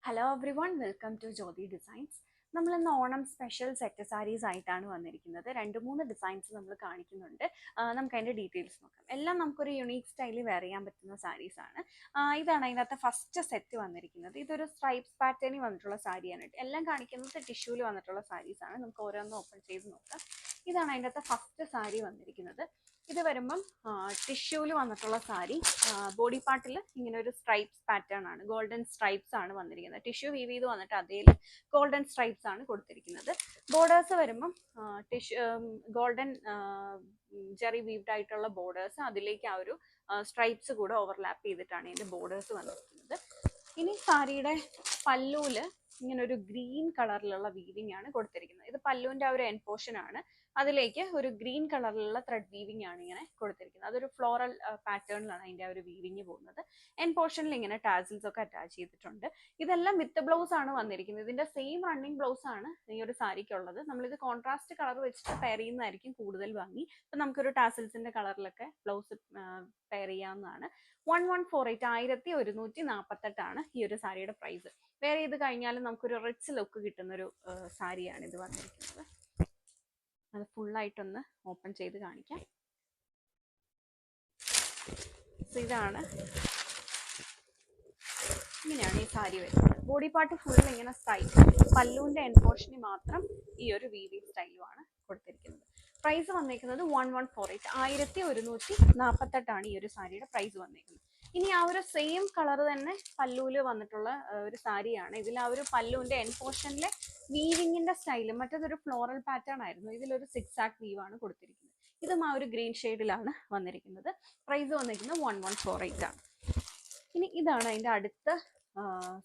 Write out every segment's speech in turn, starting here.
Hello everyone, welcome to Jyothi designs. നമ്മൾ ഇന്ന് Onam special set saris ആയിട്ടാണ് വന്നിരിക്കുന്നത്. 2-3 ഡിസൈൻസ് നമ്മൾ കാണിക്കുന്നുണ്ട്. നമുക്ക് അതിൻ്റെ ഡീറ്റെയിൽസ് നോക്കാം. എല്ലാം നമുക്കൊരു യുണീക്ക് സ്റ്റൈലിൽ വെയർ ചെയ്യാൻ പറ്റുന്ന സാരീസ് ആണ്. ഇതാണ് അതിനകത്ത് ഫസ്റ്റ് സെറ്റ് വന്നിരിക്കുന്നത്. ഇതൊരു സ്ട്രൈപ്സ് പാറ്റേണിൽ വന്നിട്ടുള്ള സാരിയാണ്. എല്ലാം കാണിക്കുന്നത് ടിഷ്യൂവിൽ വന്നിട്ടുള്ള സാരീസ് ആണ്. നമുക്ക് ഓരോന്നും ഓപ്പൺ ചെയ്ത് നോക്കാം. ഇതാണ് അതിനകത്ത് ഫസ്റ്റ് സാരി വന്നിരിക്കുന്നത്. ഇത് വരുമ്പം ടിഷ്യൂവിൽ വന്നിട്ടുള്ള സാരി. ബോഡി പാർട്ടിൽ ഇങ്ങനെ ഒരു സ്ട്രൈപ്സ് പാറ്റേൺ ആണ്, ഗോൾഡൻ സ്ട്രൈപ്സ് ആണ് വന്നിരിക്കുന്നത്. ടിഷ്യൂ വീവ് ചെയ്ത് വന്നിട്ട് അതിൽ ഗോൾഡൻ സ്ട്രൈപ്സ് ആണ് കൊടുത്തിരിക്കുന്നത്. ബോർഡേഴ്സ് വരുമ്പം ഗോൾഡൻ ജെറി വീവ്ഡ് ആയിട്ടുള്ള ബോർഡേഴ്സ്, അതിലേക്ക് ആ ഒരു സ്ട്രൈപ്സ് കൂടെ ഓവർലാപ്പ് ചെയ്തിട്ടാണ് ഇതിന്റെ ബോർഡേഴ്സ് വന്നിരിക്കുന്നത്. ഇനി സാരിയുടെ പല്ലുവിൽ ഇങ്ങനെ ഒരു ഗ്രീൻ കളറിലുള്ള വീവിംഗ് ആണ് കൊടുത്തിരിക്കുന്നത്. ഇത് പല്ലുവിന്റെ ആ ഒരു എൻ പോർഷൻ ആണ്. അതിലേക്ക് ഒരു ഗ്രീൻ കളറിലുള്ള ത്രെഡ് വീവിംഗ് ആണ് ഇങ്ങനെ കൊടുത്തിരിക്കുന്നത്. അതൊരു ഫ്ലോറൽ പാറ്റേണിലാണ് അതിന്റെ ആ ഒരു വീവിംഗ് പോകുന്നത്. എൻ പോർഷനിൽ ഇങ്ങനെ ടാസിൽസ് ഒക്കെ അറ്റാച്ച് ചെയ്തിട്ടുണ്ട്. ഇതെല്ലാം വിത്ത് ബ്ലൗസ് ആണ് വന്നിരിക്കുന്നത്. ഇതിന്റെ സെയിം റണ്ണിങ് ബ്ലൗസ് ആണ് ഈ ഒരു സാരിക്കുള്ളത്. നമ്മളിത് കോൺട്രാസ്റ്റ് കളർ വെച്ചിട്ട് പെയർ ചെയ്യുന്നതായിരിക്കും കൂടുതൽ ഭംഗി. ഇപ്പൊ നമുക്കൊരു ടാസിൽസിന്റെ കളറിലൊക്കെ ബ്ലൗസ് പെയർ ചെയ്യാവുന്നതാണ്. 1148 1148 ഈ ഒരു സാരിയുടെ പ്രൈസ്. വേറെ ചെയ്ത് കഴിഞ്ഞാലും നമുക്കൊരു റിച്ച് ലുക്ക് കിട്ടുന്ന ഒരു സാരിയാണ് ഇത് വന്നിരിക്കുന്നത്. അത് ഫുള്ളായിട്ടൊന്ന് ഓപ്പൺ ചെയ്ത് കാണിക്കാം. ഇതാണ്, ഇങ്ങനെയാണ് ഈ സാരി വരുന്നത്. ബോഡി പാർട്ട് ഫുൾ ഇങ്ങനെ സ്റ്റൈൽ, പല്ലുവിന്റെ എൻ പോർഷനിൽ മാത്രം ഈ ഒരു വീവിംഗ് സ്റ്റൈലുമാണ് കൊടുത്തിരിക്കുന്നത്. പ്രൈസ് വന്നിരിക്കുന്നത് 1148 1148 ഈ ഒരു സാരിയുടെ പ്രൈസ് വന്നിരിക്കുന്നത്. ഇനി ആ ഒരു സെയിം കളർ തന്നെ പല്ലുവിൽ വന്നിട്ടുള്ള ഒരു സാരിയാണ്. ഇതിൽ ആ ഒരു പല്ലുവിന്റെ എൻ പോർഷനിലെ വീവിങ്ങിന്റെ സ്റ്റൈല്, മറ്റേതൊരു ഫ്ലോറൽ പാറ്റേൺ ആയിരുന്നു. ഇതിലൊരു സിക്സ് ആക്ക് വീവ് ആണ് കൊടുത്തിരിക്കുന്നത്. ഇതും ആ ഒരു ഗ്രീൻ ഷെയ്ഡിലാണ് വന്നിരിക്കുന്നത്. പ്രൈസ് വന്നിരിക്കുന്നത് 1148 ആണ്. ഇനി ഇതാണ് അതിന്റെ അടുത്ത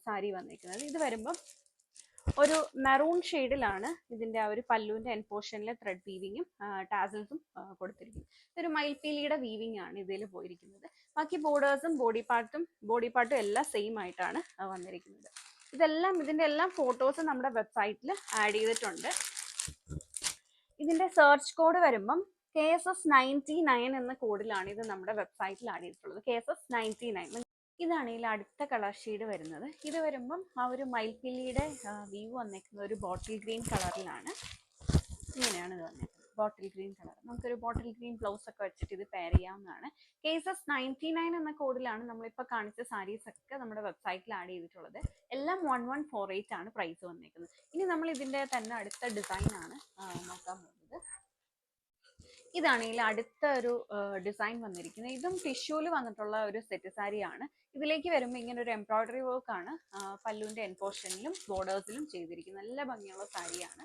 സാരി വന്നിരിക്കുന്നത്. ഇത് വരുമ്പം ഒരു മെറൂൺ ഷെയ്ഡിലാണ് ഇതിന്റെ ആ ഒരു പല്ലുവിന്റെ എൻ പോർഷനിലെ ത്രെഡ് വീവിങ്ങും ടാസൽസും കൊടുത്തിരിക്കുന്നത്. ഇതൊരു മയിൽപ്പീലിയുടെ വീവിംഗ് ആണ് ഇതിൽ പോയിരിക്കുന്നത്. ബാക്കി ബോർഡേഴ്സും ബോഡി പാർട്ടും എല്ലാം സെയിം ആയിട്ടാണ് വന്നിരിക്കുന്നത്. ഇതിന്റെ എല്ലാം ഫോട്ടോസ് നമ്മുടെ വെബ്സൈറ്റിൽ ആഡ് ചെയ്തിട്ടുണ്ട്. ഇതിന്റെ സെർച്ച് കോഡ് വരുമ്പം KSS99 എന്ന കോഡിലാണ് ഇത് നമ്മുടെ വെബ്സൈറ്റിൽ ആഡ് ചെയ്തിട്ടുള്ളത്. KSS99. ഇതാണ് ഇതിൽ അടുത്ത കളർ ഷെയ്ഡ് വരുന്നത്. ഇത് വരുമ്പം ആ ഒരു മയിൽപ്പില്ലിയുടെ വ്യൂ വന്നേക്കുന്നത് ഒരു ബോട്ടിൽ ഗ്രീൻ കളറിലാണ്. ഇങ്ങനെയാണ് ഇത് വന്നേക്കുന്നത്, ബോട്ടിൽ ഗ്രീൻ കളർ. നമുക്കൊരു ബോട്ടിൽ ഗ്രീൻ ബ്ലൗസ് ഒക്കെ വെച്ചിട്ട് ഇത് പെയർ ചെയ്യാവുന്നതാണ്. KSS99 എന്ന കോഡിലാണ് നമ്മളിപ്പോൾ കാണിച്ച സാരീസ് ഒക്കെ നമ്മുടെ വെബ്സൈറ്റിൽ ആഡ് ചെയ്തിട്ടുള്ളത്. എല്ലാം 1148 ആണ് പ്രൈസ് വന്നേക്കുന്നത്. ഇനി നമ്മൾ ഇതിന്റെ തന്നെ അടുത്ത ഡിസൈൻ ആണ് നോക്കാൻ പോകുന്നത്. ഇതാണ് ഇതിൽ അടുത്ത ഒരു ഡിസൈൻ വന്നിരിക്കുന്നത്. ഇതും ടിഷ്യൂല് വന്നിട്ടുള്ള ഒരു സെറ്റ് സാരിയാണ്. ഇതിലേക്ക് വരുമ്പോൾ ഇങ്ങനെ ഒരു എംബ്രോയിഡറി വർക്ക് ആണ് പല്ലുവിന്റെ എൻ പോർഷനിലും ബോർഡേഴ്സിലും ചെയ്തിരിക്കുന്നത്. നല്ല ഭംഗിയുള്ള സാരിയാണ്.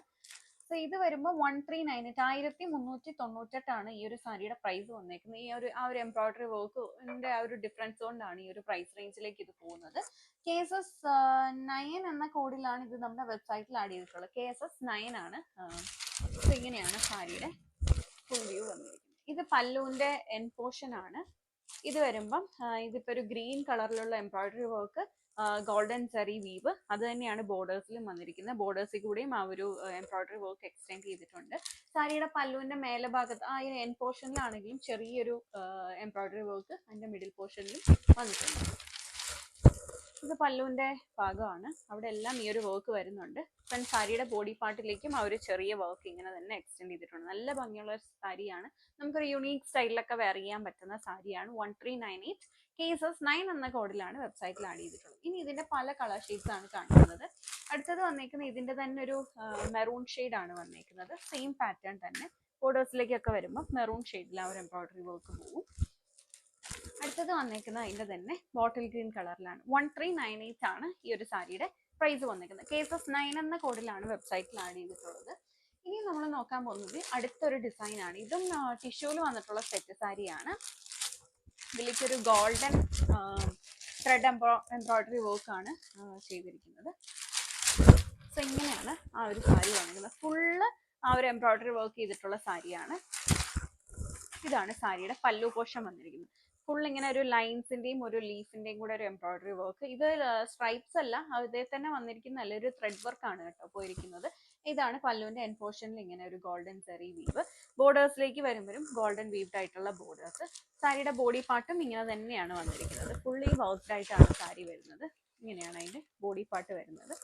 സോ ഇത് വരുമ്പോൾ 1398 1398 ഈ ഒരു സാരിയുടെ പ്രൈസ് വന്നേക്കുന്നത്. ആ ഒരു എംബ്രോയിഡറി വർക്കിന്റെ ആ ഒരു ഡിഫറൻസ് കൊണ്ടാണ് ഈ ഒരു പ്രൈസ് റേഞ്ചിലേക്ക് ഇത് പോകുന്നത്. KSS9 എന്ന കോഡിലാണ് ഇത് നമ്മുടെ വെബ്സൈറ്റിൽ ആഡ് ചെയ്തിട്ടുള്ളത്. KSS9 ആണ്. സോ ഇങ്ങനെയാണ് സാരിയുടെ ഫുൾ വ്യൂ വന്നിരിക്കുന്നത്. ഇത് പല്ലുവിന്റെ എൻ പോർഷൻ ആണ്. ഇത് വരുമ്പം ഇതിപ്പോ ഒരു ഗ്രീൻ കളറിലുള്ള എംബ്രോയിഡറി വർക്ക്, ഗോൾഡൻ സെറി വീവ്, അത് തന്നെയാണ് ബോർഡേഴ്സിലും വന്നിരിക്കുന്നത്. ബോർഡേഴ്സിൽ കൂടെയും ആ ഒരു എംബ്രോയിഡറി വർക്ക് എക്സ്റ്റെൻഡ് ചെയ്തിട്ടുണ്ട്. സാരിയുടെ പല്ലുവിന്റെ മേലെ ഭാഗത്ത് ആ എൻ പോർഷനിലാണെങ്കിലും ചെറിയൊരു എംബ്രോയിഡറി വർക്ക് അതിന്റെ മിഡിൽ പോർഷനിലും വന്നിട്ടുണ്ട്. ഇത് പല്ലുവിന്റെ ഭാഗമാണ്. അവിടെ എല്ലാം ഈ ഒരു വർക്ക് വരുന്നുണ്ട്. സാരിയുടെ ബോഡി പാർട്ടിലേക്കും ആ ഒരു ചെറിയ വർക്ക് ഇങ്ങനെ തന്നെ എക്സ്റ്റെൻഡ് ചെയ്തിട്ടുണ്ട്. നല്ല ഭംഗിയുള്ള സാരിയാണ്. നമുക്കൊരു യുണീക്ക് സ്റ്റൈലിലൊക്കെ വെയർ ചെയ്യാൻ പറ്റുന്ന സാരിയാണ്. 1398 KSS9 എന്ന കോഡിലാണ് വെബ്സൈറ്റിൽ ആഡ് ചെയ്തിട്ടുള്ളത്. ഇനി ഇതിന്റെ പല കളർ ഷെയ്ഡ്സ് ആണ് കാണിക്കുന്നത്. അടുത്തത് വന്നേക്കുന്നത് ഇതിന്റെ തന്നെ ഒരു മെറൂൺ ഷെയ്ഡ് ആണ് വന്നേക്കുന്നത്. സെയിം പാറ്റേൺ തന്നെ. ബോർഡേഴ്സിലേക്കൊക്കെ വരുമ്പോൾ മെറൂൺ ഷെയ്ഡിൽ ആ ഒരു എംബ്രോയിഡറി വർക്ക് പോകും. അടുത്തത് വന്നേക്കുന്നത് അതിന്റെ തന്നെ ബോട്ടിൽ ഗ്രീൻ കളറിലാണ്. 1398 ആണ് ഈ ഒരു സാരിയുടെ പ്രൈസ് വന്നേക്കുന്നത്. KSS9 എന്ന കോഡിലാണ് വെബ്സൈറ്റിൽ ആഡ് ചെയ്തിട്ടുള്ളത്. ഇനി നമ്മൾ നോക്കാൻ പോകുന്നത് അടുത്തൊരു ഡിസൈൻ ആണ്. ഇതും ടിഷ്യൂല് വന്നിട്ടുള്ള സെറ്റ് സാരിയാണ്. ഇതിലേക്കൊരു ഗോൾഡൻ ത്രെഡ് എംബ്രോയിഡറി വർക്ക് ആണ് ചെയ്തിരിക്കുന്നത്. സോ ഇങ്ങനെയാണ് ആ ഒരു സാരി വന്നിരിക്കുന്നത്. ഫുള്ള് ആ ഒരു എംബ്രോയിഡറി വർക്ക് ചെയ്തിട്ടുള്ള സാരിയാണ്. ഇതാണ് സാരിയുടെ പല്ലു പോർഷൻ വന്നിരിക്കുന്നത്. ഫുൾ ഇങ്ങനെ ഒരു ലൈൻസിന്റെയും ഒരു ലീഫിന്റെയും കൂടെ ഒരു എംബ്രോയിഡറി വർക്ക്. ഇത് സ്ട്രൈപ്സ് അല്ല, അതേ തന്നെ വന്നിരിക്കുന്ന നല്ലൊരു ത്രെഡ് വർക്ക് ആണ് കേട്ടോ പോയിരിക്കുന്നത്. ഇതാണ് പല്ലുവിന്റെ എൻ പോർഷനിൽ ഇങ്ങനെ ഒരു ഗോൾഡൻ സെറി വീവ്. ബോർഡേഴ്സിലേക്ക് വരുമ്പോഴും ഗോൾഡൻ വീവ്ഡ് ആയിട്ടുള്ള ബോർഡേഴ്സ്. സാരിയുടെ ബോഡി പാർട്ടും ഇങ്ങനെ തന്നെയാണ് വന്നിരിക്കുന്നത്. ഫുള്ളി വർക്ക്ഡ് ആയിട്ടാണ് സാരി വരുന്നത്. ഇങ്ങനെയാണ് അതിൻ്റെ ബോഡി പാർട്ട് വരുന്നത്.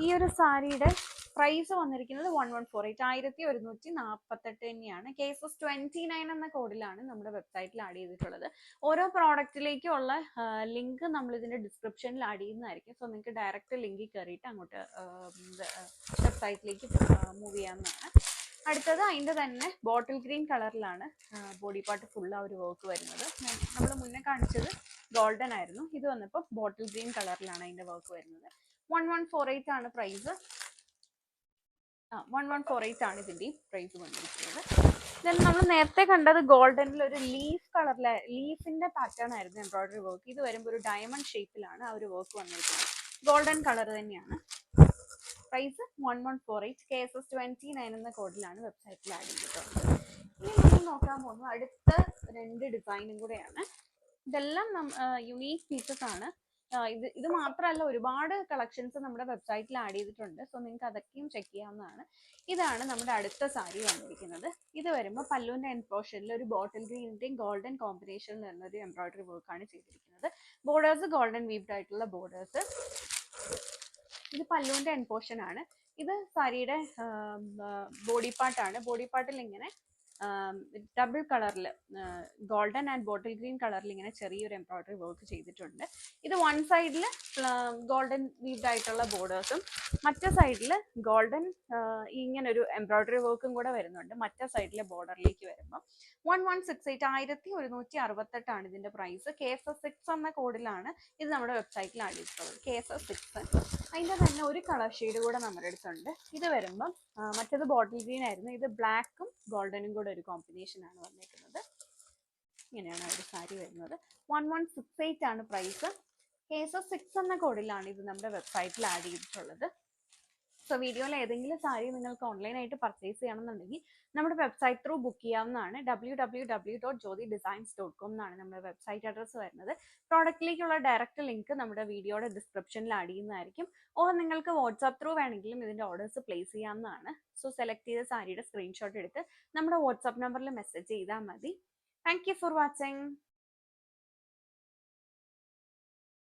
ഈ ഒരു സാരിയുടെ പ്രൈസ് വന്നിരിക്കുന്നത് 1148 1148 തന്നെയാണ്. KSS29 എന്ന കോഡിലാണ് നമ്മുടെ വെബ്സൈറ്റിൽ ആഡ് ചെയ്തിട്ടുള്ളത്. ഓരോ പ്രോഡക്റ്റിലേക്കുള്ള ലിങ്ക് നമ്മൾ ഇതിന്റെ ഡിസ്ക്രിപ്ഷനിൽ ആഡ് ചെയ്യുന്നതായിരിക്കും. സോ നിങ്ങൾക്ക് ഡയറക്റ്റ് ലിങ്കിൽ കയറിയിട്ട് അങ്ങോട്ട് വെബ്സൈറ്റിലേക്ക് മൂവ് ചെയ്യാവുന്നതാണ്. അടുത്തത് അതിൻ്റെ തന്നെ ബോട്ടിൽ ഗ്രീൻ കളറിലാണ് ബോഡി പാർട്ട് ഫുൾ ആ ഒരു വർക്ക് വരുന്നത്. നമ്മൾ മുന്നേ കാണിച്ചത് ഗോൾഡൻ ആയിരുന്നു, ഇത് വന്നപ്പോൾ ബോട്ടിൽ ഗ്രീൻ കളറിലാണ് അതിൻ്റെ വർക്ക് വരുന്നത്. 1148 ആണ് പ്രൈസ്. 1148 ആണ് ഇതിൻ്റെയും പ്രൈസ് വന്നിരിക്കുന്നത്. ദെൻ നമ്മൾ നേരത്തെ കണ്ടത് ഗോൾഡനിൽ ഒരു ലീഫ് കളറിലെ ലീഫിന്റെ പാറ്റേൺ ആയിരുന്നു എംബ്രോയിഡറി വർക്ക്. ഇത് വരുമ്പോൾ ഒരു ഡയമണ്ട് ഷേപ്പിലാണ് ആ ഒരു വർക്ക് വന്നിരിക്കുന്നത്. ഗോൾഡൻ കളർ തന്നെയാണ്. പ്രൈസ് 1148 KSS29 എന്ന കോഡിലാണ് വെബ്സൈറ്റിൽ ആഡ് ചെയ്തിട്ടുള്ളത്. ഇനി നമ്മൾ നോക്കാൻ പോകുന്നത് അടുത്ത 2 ഡിസൈനും കൂടെയാണ്. ഇതെല്ലാം യുണീക്ക് പീസസ് ആണ്. ഇത് മാത്രമല്ല, ഒരുപാട് കളക്ഷൻസ് നമ്മുടെ വെബ്സൈറ്റിൽ ആഡ് ചെയ്തിട്ടുണ്ട്. സോ നിങ്ങൾക്ക് അതൊക്കെയും ചെക്ക് ചെയ്യാവുന്നതാണ്. ഇതാണ് നമ്മുടെ അടുത്ത സാരി വന്നിരിക്കുന്നത്. ഇത് വരുമ്പോൾ പല്ലുവിന്റെ എൻഡ് പോർഷനിൽ ഒരു ബോട്ടിൽ ഗ്രീനിന്റെയും ഗോൾഡൻ കോമ്പിനേഷനിൽ വരുന്ന ഒരു എംബ്രോയിഡറി വർക്കാണ് ചെയ്തിരിക്കുന്നത്. ബോർഡേഴ്സ് ഗോൾഡൻ വീവ്ഡ് ആയിട്ടുള്ള ബോർഡേഴ്സ്. ഇത് പല്ലുവിന്റെ എൻഡ് പോർഷൻ ആണ്. ഇത് സാരിയുടെ ബോഡി പാർട്ടാണ്. ബോഡി പാർട്ടിൽ ഇങ്ങനെ ഡബിൾ കളറിൽ ഗോൾഡൻ ആൻഡ് ബോട്ടിൽ ഗ്രീൻ കളറിൽ ഇങ്ങനെ ചെറിയൊരു എംബ്രോയിഡറി വർക്ക് ചെയ്തിട്ടുണ്ട്. ഇത് വൺ സൈഡിൽ ഗോൾഡൻ വീവ്ഡ് ആയിട്ടുള്ള ബോർഡേഴ്സും മറ്റേ സൈഡിൽ ഗോൾഡൻ ഇങ്ങനെ ഒരു എംബ്രോയിഡറി വർക്കും കൂടെ വരുന്നുണ്ട് മറ്റേ സൈഡിലെ ബോർഡറിലേക്ക് വരുമ്പോൾ. 1168 1168 ആണ് ഇതിന്റെ പ്രൈസ്. KSS6 എന്ന കോഡിലാണ് ഇത് നമ്മുടെ വെബ്സൈറ്റിൽ ആഡ് ചെയ്തിട്ടുള്ളത്. KSS6. അതിൻ്റെ തന്നെ ഒരു കളർ ഷെയ്ഡ് കൂടെ നമ്മുടെ അടുത്തുണ്ട്. ഇത് വരുമ്പം മറ്റേത് ബോട്ടിൽ ഗ്രീൻ ആയിരുന്നു, ഇത് ബ്ലാക്കും ഗോൾഡനും കൂടെ ഒരു കോമ്പിനേഷൻ ആണ് വന്നിരിക്കുന്നത്. ഇങ്ങനെയാണ് ഒരു സാരി വരുന്നത്. 1168 ആണ് പ്രൈസ്. KSS6 എന്ന കോഡിലാണ് ഇത് നമ്മുടെ വെബ്സൈറ്റിൽ ആഡ് ചെയ്തിട്ടുള്ളത്. സോ വീഡിയോയിൽ ഏതെങ്കിലും സാരി നിങ്ങൾക്ക് ഓൺലൈനായിട്ട് പർച്ചേസ് ചെയ്യണമെന്നുണ്ടെങ്കിൽ നമ്മുടെ വെബ്സൈറ്റ് ത്രൂ ബുക്ക് ചെയ്യാവുന്നതാണ്. www.jyotidesigns.com എന്നാണ് നമ്മുടെ വെബ്സൈറ്റ് അഡ്രസ്സ് വരുന്നത്. പ്രോഡക്റ്റിലേക്കുള്ള ഡയറക്റ്റ് ലിങ്ക് നമ്മുടെ വീഡിയോയുടെ ഡിസ്ക്രിപ്ഷനിൽ ആഡ് ചെയ്യുന്നതായിരിക്കും. ഓർ നിങ്ങൾക്ക് വാട്സാപ്പ് ത്രൂ വേണമെങ്കിലും ഇതിൻ്റെ ഓർഡേഴ്സ് പ്ലേസ് ചെയ്യാവുന്നതാണ്. സോ സെലക്ട് ചെയ്ത സാരിയുടെ സ്ക്രീൻഷോട്ട് എടുത്ത് നമ്മുടെ വാട്സാപ്പ് നമ്പറിൽ മെസ്സേജ് ചെയ്താൽ മതി. Thank you for watching.